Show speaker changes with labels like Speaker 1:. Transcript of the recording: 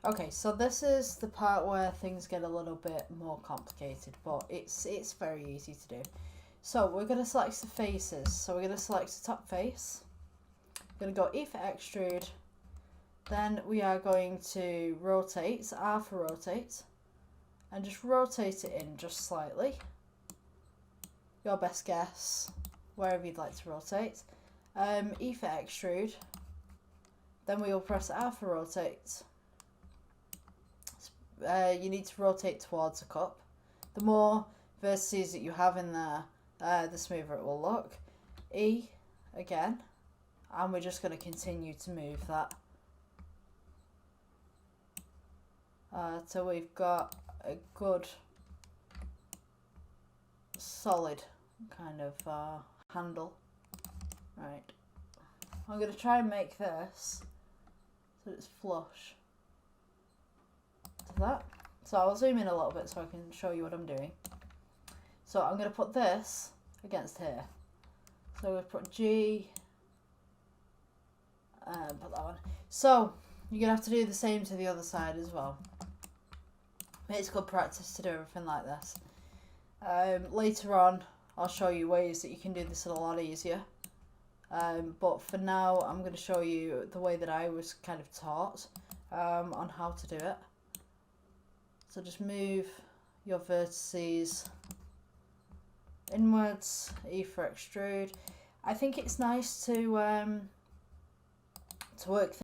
Speaker 1: Okay, so this is the part where things get a little bit more complicated, but it's very easy to do. So we're going to select the faces. So we're going to select the top face. We're going to go E for extrude. Then we are going to rotate, R for rotate, and just rotate it in just slightly. Your best guess, wherever you'd like to rotate. E for extrude. Then we will press R for rotate. You need to rotate towards a cup. The more vertices that you have in there, the smoother it will look. E again, and we're just going to continue to move that till we've got a good solid kind of handle. Right, I'm going to try and make this so it's flush to that. So I'll zoom in a little bit so I can show you what I'm doing. So I'm going to put this against here. So we'll put G and put that one. So you're going to have to do the same to the other side as well. It's good practice to do everything like this. Later on I'll show you ways that you can do this a lot easier. But for now I'm going to show you the way that I was kind of taught on how to do it. So just move your vertices inwards, E for extrude. I think it's nice to work